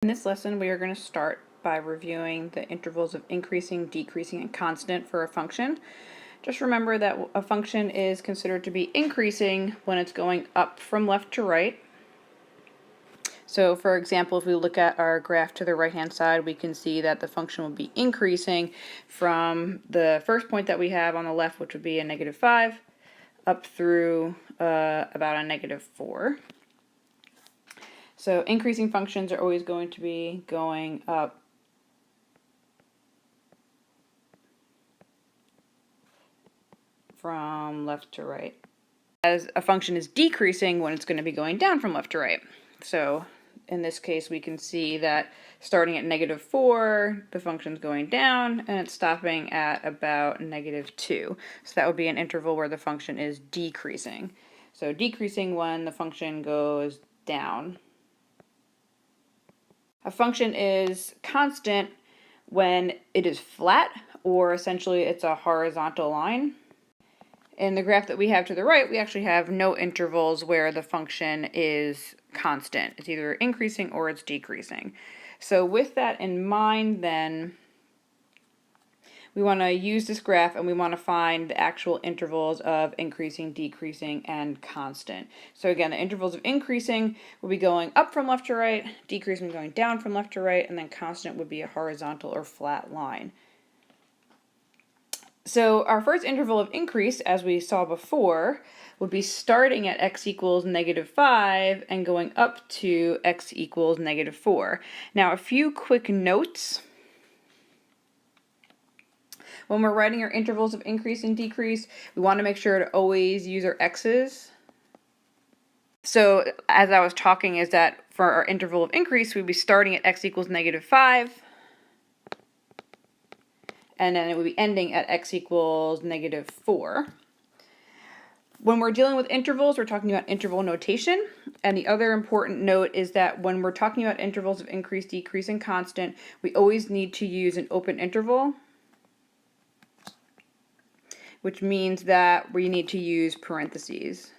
In this lesson, we are going to start by reviewing the intervals of increasing, decreasing, and constant for a function. Just remember that a function is considered to be increasing when it's going up from left to right. So for example, if we look at our graph to the right-hand side, we can see that the function will be increasing from the first point that we have on the left, which would be a -5, up through about a -4. So increasing functions are always going to be going up from left to right. As a function is decreasing when it's going to be going down from left to right. So in this case, we can see that starting at -4, the function's going down, and it's stopping at about -2. So that would be an interval where the function is decreasing. So decreasing when the function goes down. A function is constant when it is flat, or essentially it's a horizontal line. In the graph that we have to the right, we actually have no intervals where the function is constant. It's either increasing or it's decreasing. So with that in mind, then, we want to use this graph and we want to find the actual intervals of increasing, decreasing, and constant. So again, the intervals of increasing will be going up from left to right, decreasing going down from left to right, and then constant would be a horizontal or flat line. So our first interval of increase, as we saw before, would be starting at x equals -5 and going up to x equals -4. Now, a few quick notes. When we're writing our intervals of increase and decrease, we want to make sure to always use our x's. So as I was talking, is that for our interval of increase, we'd be starting at x equals -5. And then it would be ending at x equals -4. When we're dealing with intervals, we're talking about interval notation. And the other important note is that when we're talking about intervals of increase, decrease, and constant, we always need to use an open interval, which means that we need to use parentheses.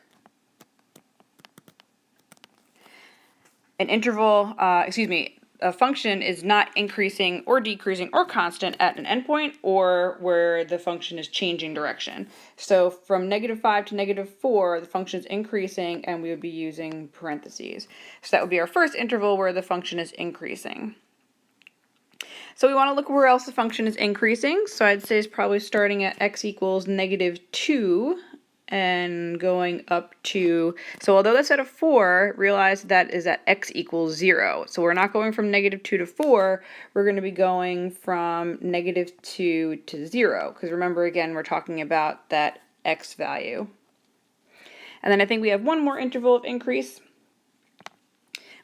An interval, a function is not increasing or decreasing or constant at an endpoint or where the function is changing direction. So from -5 to -4, the function is increasing and we would be using parentheses. So that would be our first interval where the function is increasing. So we want to look where else the function is increasing. So I'd say it's probably starting at x equals -2 and going up to, so although that's at a 4, realize that is at x equals 0. So we're not going from -2 to 4, we're going to be going from -2 to 0. Because remember, again, we're talking about that x value. And then I think we have one more interval of increase,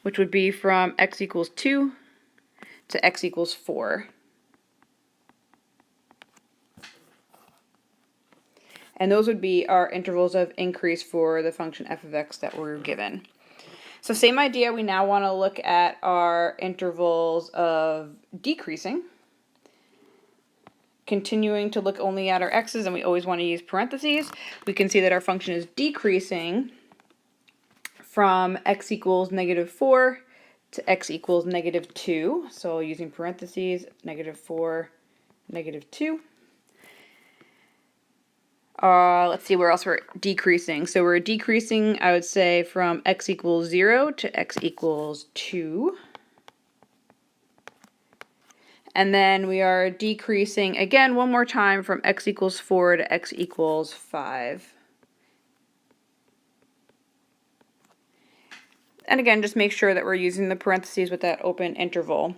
which would be from x equals 2 to x equals 4. And those would be our intervals of increase for the function f of x that we're given. So same idea, we now want to look at our intervals of decreasing. Continuing to look only at our x's, and we always want to use parentheses. We can see that our function is decreasing from x equals -4 to x equals -2. So using parentheses, -4, -2. Let's see where else we're decreasing. So we're decreasing, I would say, from x equals 0 to x equals 2. And then we are decreasing again one more time from x equals 4 to x equals 5. And again, just make sure that we're using the parentheses with that open interval.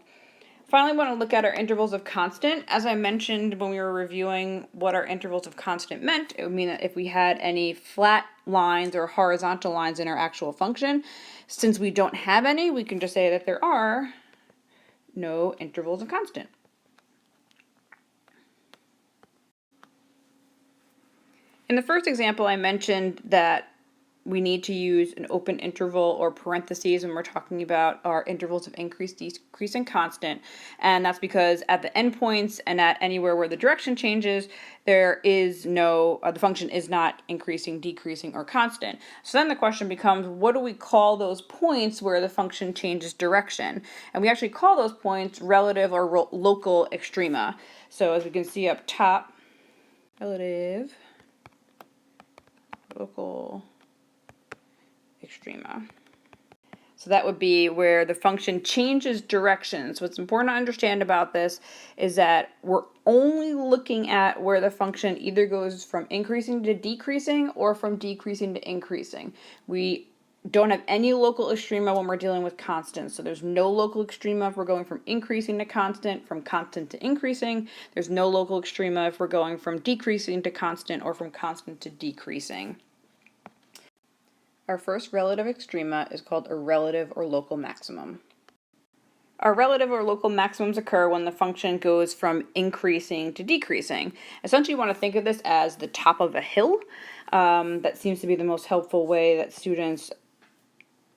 Finally, we want to look at our intervals of constant. As I mentioned when we were reviewing what our intervals of constant meant, it would mean that if we had any flat lines or horizontal lines in our actual function, since we don't have any, we can just say that there are no intervals of constant. In the first example, I mentioned that we need to use an open interval or parentheses when we're talking about our intervals of increase, decrease, and constant. And that's because at the endpoints and at anywhere where the direction changes, there is no, the function is not increasing, decreasing, or constant. So then the question becomes, what do we call those points where the function changes direction? And we actually call those points relative or local extrema. So as we can see up top, relative, local extrema. So that would be where the function changes direction. So what's important to understand about this is that we're only looking at where the function either goes from increasing to decreasing or from decreasing to increasing. We don't have any local extrema when we're dealing with constants. So there's no local extrema if we're going from increasing to constant, from constant to increasing. There's no local extrema if we're going from decreasing to constant or from constant to decreasing. Our first relative extrema is called a relative or local maximum. Our relative or local maximums occur when the function goes from increasing to decreasing. Essentially, you want to think of this as the top of a hill. That seems to be the most helpful way that students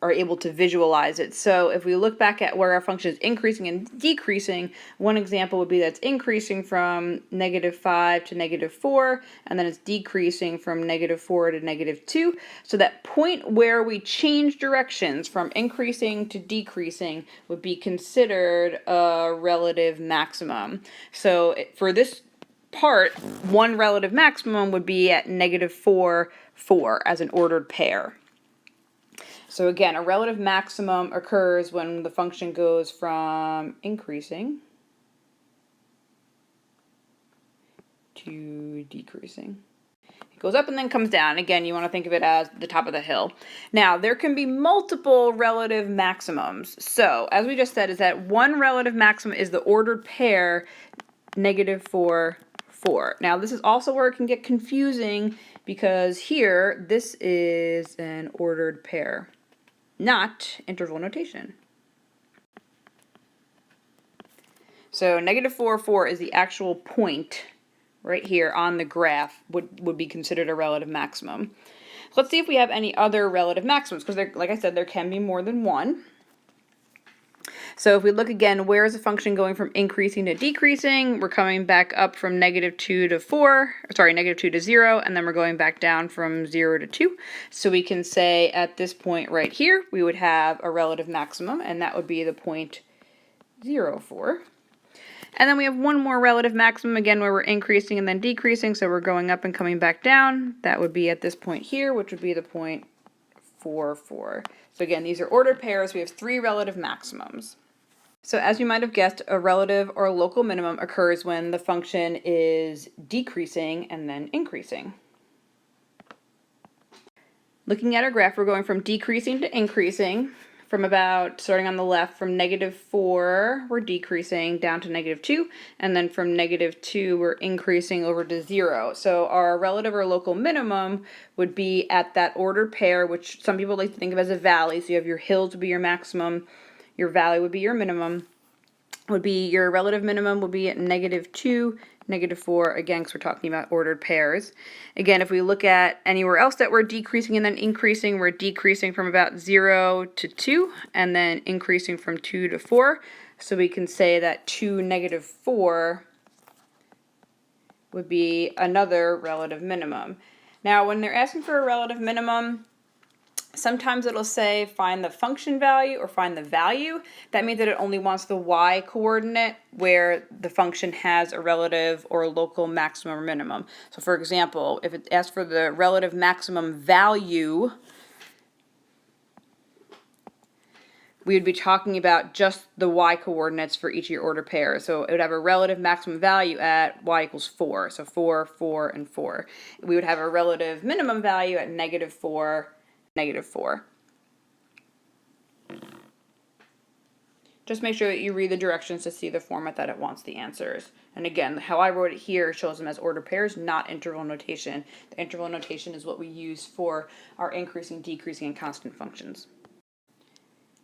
are able to visualize it. So if we look back at where our function is increasing and decreasing, one example would be that's increasing from -5 to -4, and then it's decreasing from -4 to -2. So that point where we change directions from increasing to decreasing would be considered a relative maximum. So for this part, one relative maximum would be at -4, 4 as an ordered pair. So again, a relative maximum occurs when the function goes from increasing to decreasing. It goes up and then comes down. Again, you want to think of it as the top of the hill. Now, there can be multiple relative maximums. So, as we just said, is that one relative maximum is the ordered pair -4, 4. Now, this is also where it can get confusing because here, this is an ordered pair, not interval notation. So -4, 4 is the actual point right here on the graph would be considered a relative maximum. Let's see if we have any other relative maximums, because like I said, there can be more than one. So if we look again, where is the function going from increasing to decreasing? We're coming back up from -2 to 4, sorry, -2 to 0, and then we're going back down from 0 to 2. So we can say at this point right here, we would have a relative maximum, and that would be the point 0, 4. And then we have one more relative maximum, again, where we're increasing and then decreasing, so we're going up and coming back down. That would be at this point here, which would be the point 4, 4. So again, these are ordered pairs. We have 3 relative maximums. So as you might have guessed, a relative or local minimum occurs when the function is decreasing and then increasing. Looking at our graph, we're going from decreasing to increasing. From about, starting on the left, from -4, we're decreasing down to -2, and then from -2, we're increasing over to 0. So our relative or local minimum would be at that ordered pair, which some people like to think of as a valley. So you have your hills would be your maximum, your valley would be your minimum, would be your relative minimum would be at -2, -4, again, because we're talking about ordered pairs. Again, if we look at anywhere else that we're decreasing and then increasing, we're decreasing from about 0 to 2, and then increasing from 2 to 4. So we can say that 2, -4 would be another relative minimum. Now, when they're asking for a relative minimum, sometimes it'll say find the function value or find the value. That means that it only wants the y coordinate where the function has a relative or a local maximum or minimum. So for example, if it asks for the relative maximum value, we would be talking about just the y coordinates for each of your ordered pairs. So it would have a relative maximum value at y equals 4. So 4, 4, and 4. We would have a relative minimum value at -4, -4. Just make sure that you read the directions to see the format that it wants the answers. And again, how I wrote it here shows them as ordered pairs, not interval notation. The interval notation is what we use for our increasing, decreasing, and constant functions.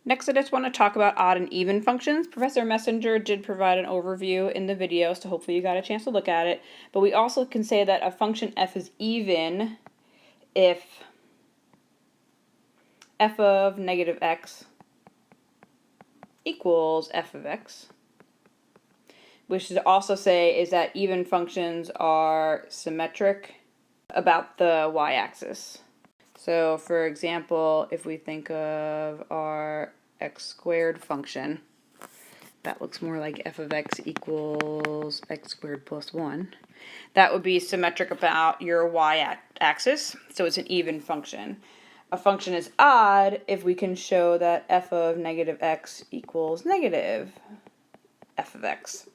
Next, I just want to talk about odd and even functions. Professor Messenger did provide an overview in the video, so hopefully you got a chance to look at it. But we also can say that a function f is even if f of negative x equals f of x, which should also say is that even functions are symmetric about the y-axis. So for example, if we think of our x squared function, that looks more like f of x equals x squared plus 1. That would be symmetric about your y-axis, so it's an even function. A function is odd if we can show that f of negative x equals negative f of x.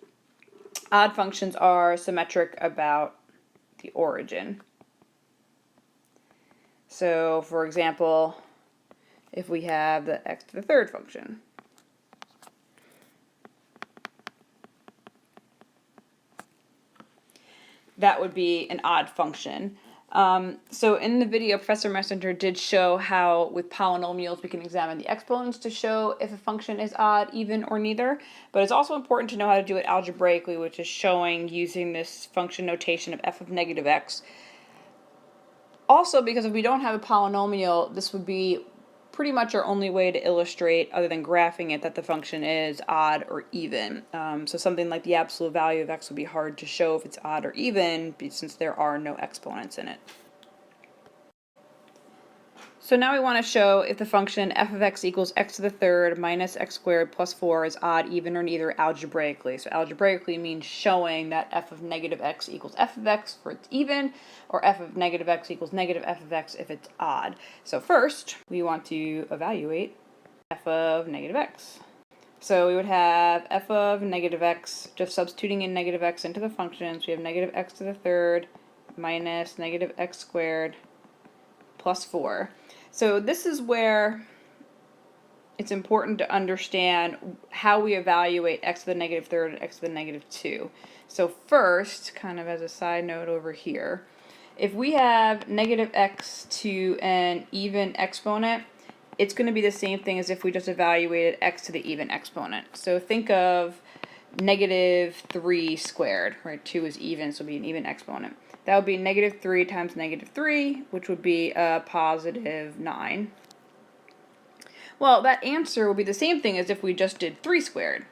Odd functions are symmetric about the origin. So, for example, if we have the x to the third function, that would be an odd function. So in the video, Professor Messenger did show how with polynomials we can examine the exponents to show if a function is odd, even, or neither. But it's also important to know how to do it algebraically, which is showing using this function notation of f of negative x. Also, because if we don't have a polynomial, this would be pretty much our only way to illustrate, other than graphing it, that the function is odd or even. So something like the absolute value of x would be hard to show if it's odd or even, since there are no exponents in it. So now we want to show if the function f of x equals x to the third minus x squared plus 4 is odd, even, or neither algebraically. So algebraically means showing that f of negative x equals f of x for it's even, or f of negative x equals negative f of x if it's odd. So first, we want to evaluate f of negative x. So we would have f of negative x, just substituting in negative x into the functions. We have negative x to the third minus negative x squared plus 4. So this is where it's important to understand how we evaluate x to the negative third and x to the negative 2. So first, kind of as a side note over here, if we have negative x to an even exponent, it's going to be the same thing as if we just evaluated x to the even exponent. So think of negative 3 squared, right? 2 is even, so it would be an even exponent. That would be negative 3 times negative 3, which would be a positive 9. Well, that answer would be the same thing as if we just did 3 squared.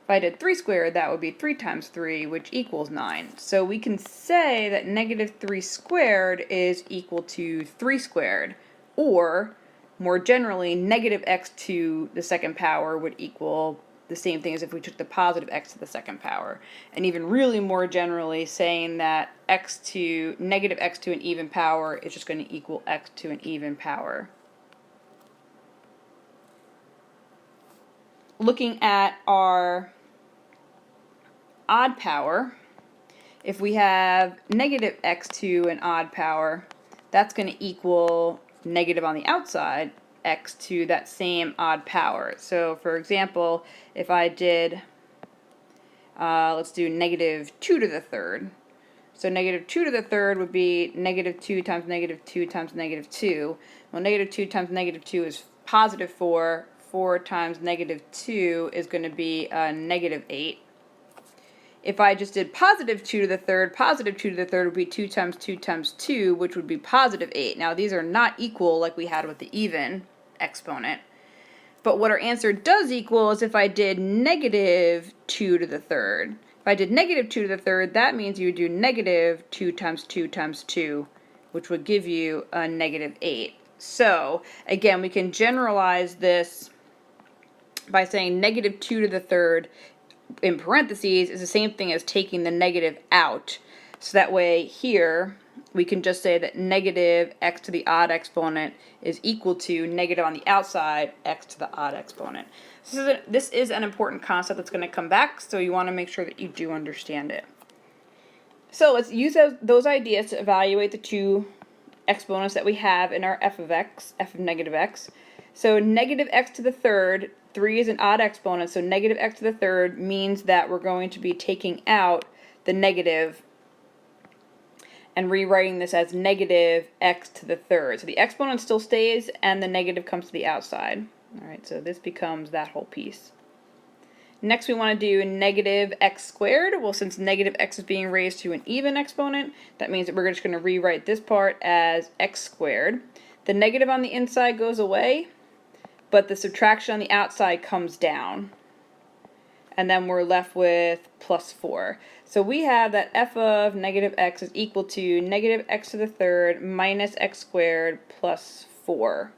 If I did 3 squared, that would be 3 times 3, which equals 9. So we can say that negative 3 squared is equal to 3 squared, or more generally, negative x to the second power would equal the same thing as if we took the positive x to the second power. And even really more generally, saying that negative x to an even power is just going to equal x to an even power. Looking at our odd power, if we have negative x to an odd power, that's going to equal negative on the outside, x to that same odd power. So for example, if I did, let's do negative 2 to the third. So negative 2 to the third would be negative 2 times negative 2 times negative 2. Well, negative 2 times negative 2 is positive 4. 4 times negative 2 is going to be negative 8. If I just did positive 2 to the third would be 2 times 2 times 2, which would be positive 8. Now, these are not equal like we had with the even exponent. But what our answer does equal is if I did negative 2 to the third. If I did negative 2 to the third, that means you would do negative 2 times 2 times 2, which would give you a negative 8. So, again, we can generalize this by saying negative 2 to the third in parentheses is the same thing as taking the negative out. So that way here we can just say that negative x to the odd exponent is equal to negative on the outside x to the odd exponent. So this is an important concept that's going to come back, so you want to make sure that you do understand it. So let's use those ideas to evaluate the two exponents that we have in our f of x, f of negative x. So negative x to the third, 3 is an odd exponent, so negative x to the third means that we're going to be taking out the negative and rewriting this as negative x to the third. So the exponent still stays and the negative comes to the outside. All right, so this becomes that whole piece. Next we want to do negative x squared. Well, since negative x is being raised to an even exponent, that means that we're just going to rewrite this part as x squared. the negative on the inside goes away, but the subtraction on the outside comes down. And then we're left with plus 4. So we have that f of negative x is equal to negative x to the third minus x squared plus 4.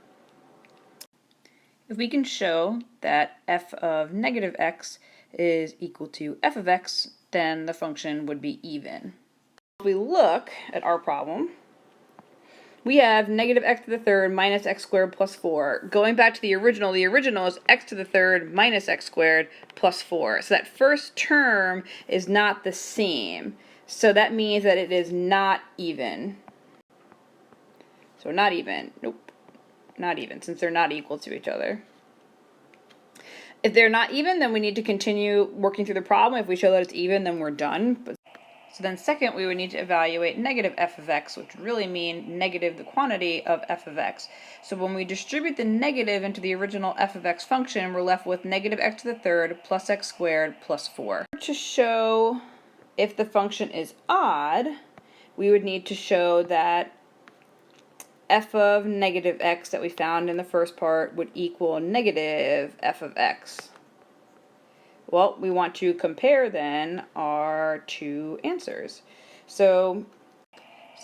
If we can show that f of negative x is equal to f of x, then the function would be even. If we look at our problem, we have negative x to the third minus x squared plus 4. Going back to the original is x to the third minus x squared plus 4. So that first term is not the same. So that means that it is not even. So not even. Nope. Not even, since they're not equal to each other. If they're not even, then we need to continue working through the problem. If we show that it's even, then we're done. So then second, we would need to evaluate negative f of x, which would really mean negative the quantity of f of x. So when we distribute the negative into the original f of x function, we're left with negative x to the third plus x squared plus 4. To show if the function is odd, we would need to show that f of negative x that we found in the first part would equal negative f of x. Well, we want to compare then our two answers. So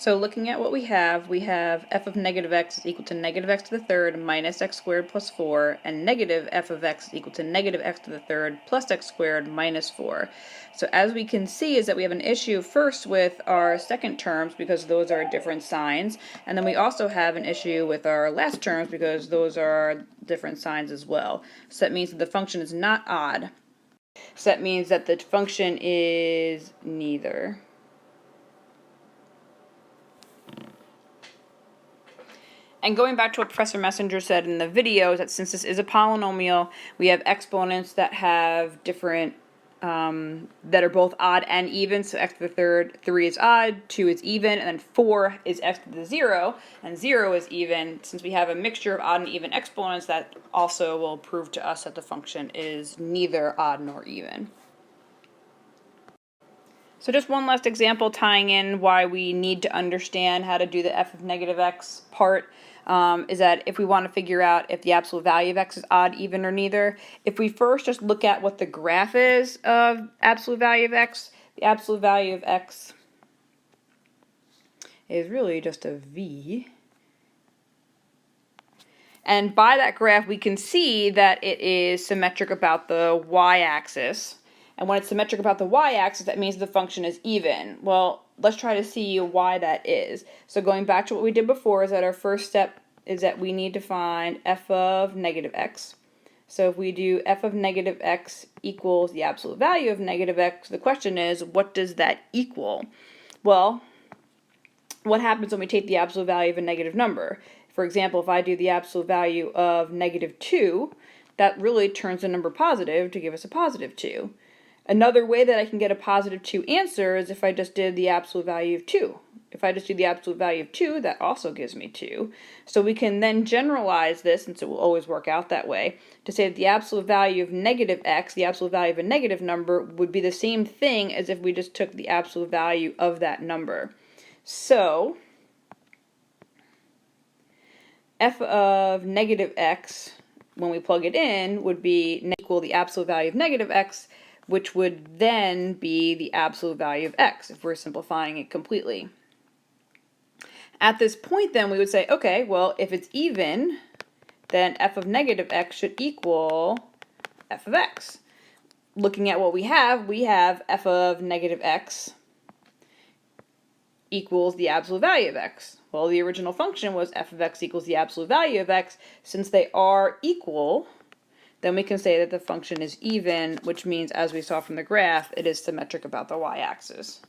looking at what we have f of negative x is equal to negative x to the third minus x squared plus 4, and negative f of x is equal to negative x to the third plus x squared minus 4. So as we can see is that we have an issue first with our second terms because those are different signs, and then we also have an issue with our last terms because those are different signs as well. So that means that the function is not odd. So that means that the function is neither. And going back to what Professor Messenger said in the video, is that since this is a polynomial, we have exponents that have different, that are both odd and even. So x to the third, 3 is odd, 2 is even, and then 4 is x to the 0, and 0 is even. Since we have a mixture of odd and even exponents, that also will prove to us that the function is neither odd nor even. So just one last example tying in why we need to understand how to do the f of negative x part. Is that if we want to figure out if the absolute value of x is odd, even, or neither, if we first just look at what the graph is of absolute value of x, the absolute value of x is really just a v. And by that graph, we can see that it is symmetric about the y-axis. And when it's symmetric about the y-axis, that means the function is even. Well, let's try to see why that is. So going back to what we did before, is that our first step is that we need to find f of negative x. So if we do f of negative x equals the absolute value of negative x, the question is, what does that equal? Well, what happens when we take the absolute value of a negative number? For example, if I do the absolute value of negative 2, that really turns the number positive to give us a positive 2. Another way that I can get a positive 2 answer is if I just did the absolute value of 2. If I just do the absolute value of 2, that also gives me 2. So we can then generalize this, and so it will always work out that way, to say that the absolute value of negative x, the absolute value of a negative number, would be the same thing as if we just took the absolute value of that number. So f of negative x, when we plug it in, would be equal the absolute value of negative x, which would then be the absolute value of x, if we're simplifying it completely. At this point, then, we would say, okay, well, if it's even, then f of negative x should equal f of x. Looking at what we have f of negative x equals the absolute value of x. Well, the original function was f of x equals the absolute value of x. Since they are equal, then we can say that the function is even, which means, as we saw from the graph, it is symmetric about the y-axis.